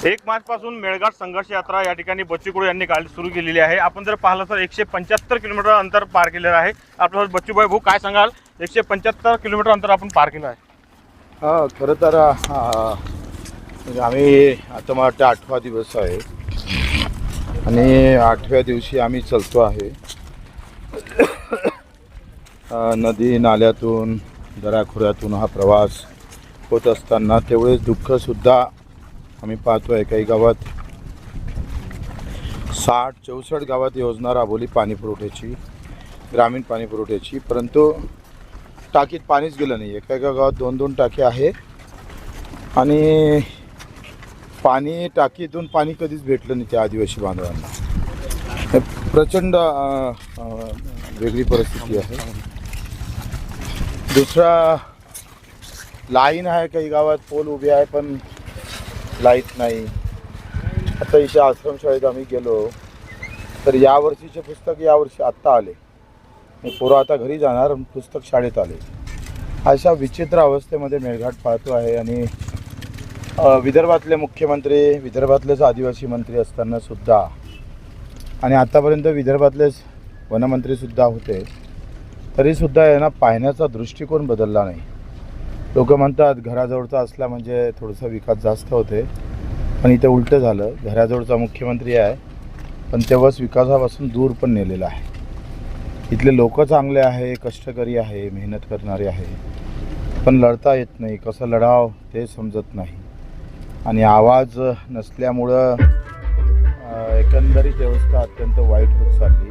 1 मार्चपासून मेळघाट संघर्ष यात्रा या ठिकाणी बच्चू कडू यांनी काल सुरू केलेली आहे। आपण जर पाहिलं तर 175 किलोमीटर अंतर पार केलेलं आहे। आपल्यासोबत बच्चूभाई भाऊ काय सांगाल, 175 किलोमीटर अंतर आपण पार केलं आहे। हां, खरं तर म्हणजे आम्ही आता मला वाटतं 8वा दिवस आहे आणि 8व्या दिवशी आम्ही चालतो आहे। नदी नाल्यातून दऱ्याखोऱ्यातून हा प्रवास होत असताना तेवढेच दुःखसुद्धा आम्ही पाहतो आहे। काही गावात 60-64 गावात योजना राबवली पाणी पुरवठ्याची, ग्रामीण पाणी पुरवठ्याची, परंतु टाकीत पाणीच गेलं नाही। एका गावात 2-2 टाके आहे आणि पाणी टाकीतून पाणी कधीच भेटलं नाही त्या आदिवासी बांधवांना। प्रचंड वेगळी परिस्थिती आहे। दुसरा लाईन आहे, काही गावात पोल उभे आहे पण लाईट नाही। आता इथे आश्रमशाळेत आम्ही गेलो तर यावर्षीचे पुस्तक यावर्षी आत्ता आले, पोरं आता घरी जाणार, पुस्तक शाळेत आले। अशा विचित्र अवस्थेमध्ये मेळघाट पाहतो आहे आणि विदर्भातले मुख्यमंत्री, विदर्भातलेच आदिवासी मंत्री असताना सुद्धा आणि आतापर्यंत विदर्भातलेच वनमंत्रीसुद्धा होते तरीसुद्धा यांना पाहण्याचा दृष्टिकोन बदलला नाही। लोक म्हणतात घराजवळचा असला म्हणजे थोडासा विकास जास्त होते, पण इथं उलटं झालं। घराजवळचा मुख्यमंत्री आहे पण तेव्हाच विकासापासून दूर पण नेलेला आहे। इथले लोक चांगले आहे, कष्टकरी आहे, मेहनत करणारे आहे, पण लढता येत नाही। कसं लढावं ते समजत नाही आणि आवाज नसल्यामुळं एकंदरीत व्यवस्था अत्यंत वाईट होत चालली।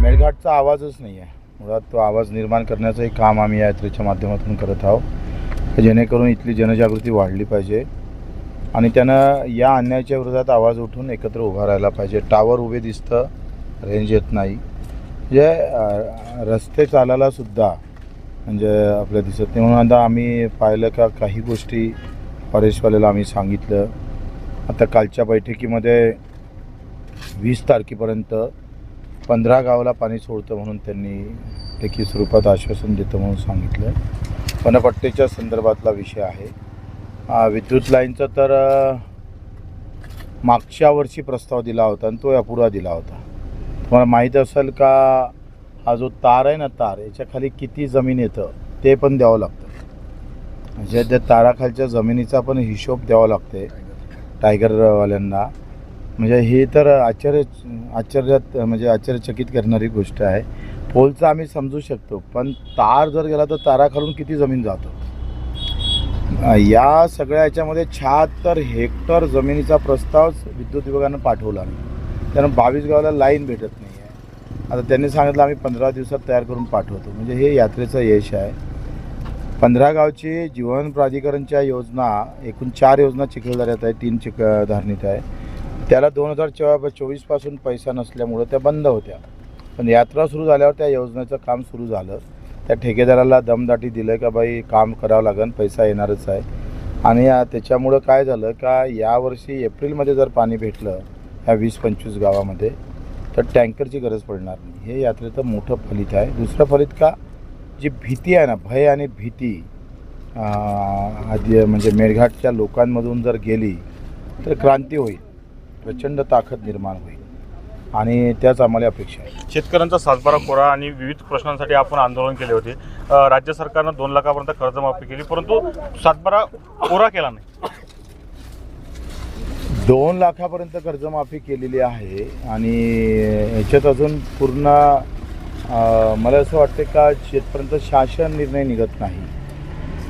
मेळघाटचा आवाजच नाही आहे। मुळात तो आवाज निर्माण करण्याचंही काम आम्ही यात्रेच्या माध्यमातून करत आहोत, जेणेकरून इथली जनजागृती वाढली पाहिजे आणि त्यानं या अन्यायाच्या विरोधात आवाज उठून एकत्र उभा राहायला पाहिजे। टावर उभे दिसतं, रेंज येत नाही, म्हणजे रस्ते चालायलासुद्धा म्हणजे आपल्या दिसत नाही। म्हणून आता आम्ही पाहिलं का काही गोष्टी फॉरेस्टवाल्याला आम्ही सांगितलं। आता कालच्या बैठकीमध्ये 20 तारखेपर्यंत 15 गावाला पाणी सोडतं म्हणून त्यांनी लेखी स्वरूपात आश्वासन देतं म्हणून सांगितलं। वनपट्टीच्या संदर्भातला विषय आहे। विद्युत लाईनचा तर मागच्या वर्षी प्रस्ताव दिला होता आणि तो अपुरा दिला होता। तुम्हाला माहीत असेल का, हा जो तार आहे ना, तार याच्या खाली किती जमीन येतं ते पण द्यावं लागतं। म्हणजे त्या ताराखालच्या जमिनीचा पण हिशोब द्यावा लागते टायगरवाल्यांना। म्हणजे ही तर आश्चर्यचकित करणारी गोष्ट आहे। पोलचं आम्ही समजू शकतो, पण तार जर गेला तर ताराखालून किती जमीन जातो। या सगळ्या याच्यामध्ये 76 हेक्टर जमिनीचा प्रस्ताव विद्युत विभागानं पाठवला नाही, त्यानं 22 गावाला लाईन भेटत नाही आहे। आता त्यांनी सांगितलं आम्ही 15 दिवसात तयार करून पाठवतो, म्हणजे हे यात्रेचं यश आहे। 15 गावची जीवन प्राधिकरणच्या योजना, एकूण 4 योजना चिखलदऱ्यात आहे, 3 धारणीत आहे। त्याला 2024 पासून पैसा नसल्यामुळं त्या बंद होत्या, पण यात्रा सुरू झाल्यावर त्या योजनेचं काम सुरू झालं। त्या ठेकेदाराला दमदाटी दिलं का बाई काम करावं लागेल, पैसा येणारच आहे। आणि त्याच्यामुळं काय झालं का, यावर्षी एप्रिलमध्ये जर पाणी भेटलं ह्या 20-25 गावामध्ये तर टँकरची गरज पडणार नाही। हे यात्रेचं मोठं फलित आहे। दुसरं फलित का, जी भीती आहे ना, भय आणि भीती आधी म्हणजे मेळघाटच्या लोकांमधून जर गेली तर क्रांती होईल, प्रचंड ताकद निर्माण होईल आणि त्याच आम्हाला अपेक्षा आहे। शेतकऱ्यांचा सातबारा कोरा आणि विविध प्रश्नांसाठी आपण आंदोलन केले होते। राज्य सरकारनं 2 लाखापर्यंत कर्जमाफी केली, परंतु सातबारा कोरा केला नाही। 2 लाखापर्यंत कर्जमाफी केलेली आहे आणि ह्याच्यात अजून पूर्ण मला असं वाटतं का शेतपर्यंत शासन निर्णय निघत नाही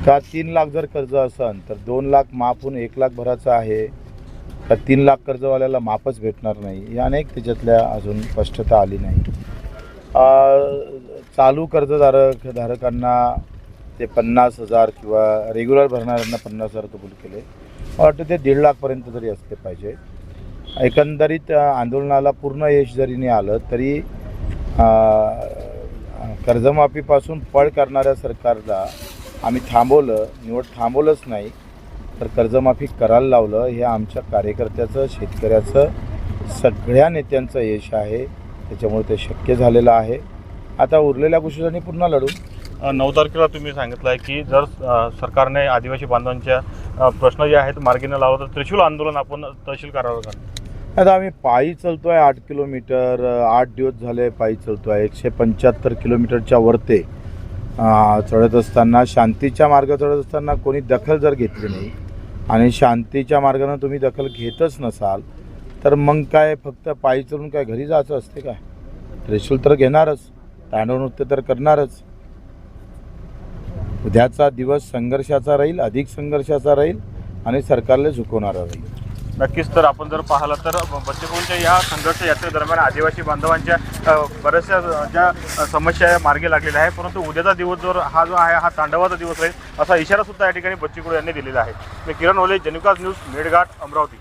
का। 3 लाख जर कर्ज असेल तर 2 लाख माफ होऊन 1 लाख भरायचं आहे का, 3 लाख कर्जवाल्याला माफच भेटणार नाही, या अनेक त्याच्यातल्या अजून स्पष्टता आली नाही। चालू कर्जधारकांना ते 50,000 किंवा रेग्युलर भरणाऱ्यांना 50,000 कबूल केले। मला वाटतं ते 1.5 लाखपर्यंत जरी असले पाहिजे। एकंदरीत आंदोलनाला पूर्ण यश जरी नाही आलं तरी कर्जमाफीपासून पळ करणाऱ्या सरकारला आम्ही थांबवलं, निवड थांबवलंच नाही तर कर्जमाफी करायला लावलं। हे आमच्या कार्यकर्त्याचं, शेतकऱ्याचं, सगळ्या नेत्यांचं यश आहे, त्याच्यामुळे ते शक्य झालेलं आहे। आता उरलेल्या गोष्टींनी पुन्हा लढू। 9 तारखेला तुम्ही सांगितलं आहे की जर सरकारने आदिवासी बांधवांच्या प्रश्न जे आहेत मार्गी न लावलं तर त्रिशूल आंदोलन आपण तहसील कार्यालयावर करणार. आता आम्ही पायी चालतो आहे 8 किलोमीटर, 8 दिवस झाले पायी चालतो आहे. 175 किलोमीटरच्या वरते चढत असताना, शांतीच्या मार्ग चढत असताना कोणी दखल जर घेतली नाही आणि शांतीच्या मार्गानं तुम्ही दखल घेतच नसाल तर मग काय फक्त पायी चढून काय घरी जायचं असते काय? त्रिशूल तर घेणारच, तांडव नृत्य तर करणारच. उद्याचा दिवस संघर्षाचा राहील, अधिक संघर्षाचा राहील आणि सरकारला झुकवणारा राहील. नक्कीच. तर आपण जर पाहिलं तर बच्चूभाऊंच्या या संघर्ष यात्रेदरम्यान आदिवासी बांधवांच्या बऱ्याचशा ज्या समस्या मार्गी लागलेल्या आहे, परंतु उद्याचा दिवस जो आहे हा तांडवाचा दिवस राहील असा इशारा सुद्धा या ठिकाणी बच्चू कडू यांनी दिलेला आहे. मी किरण ओले, जनुकाज न्यूज, मेळघाट, अमरावती.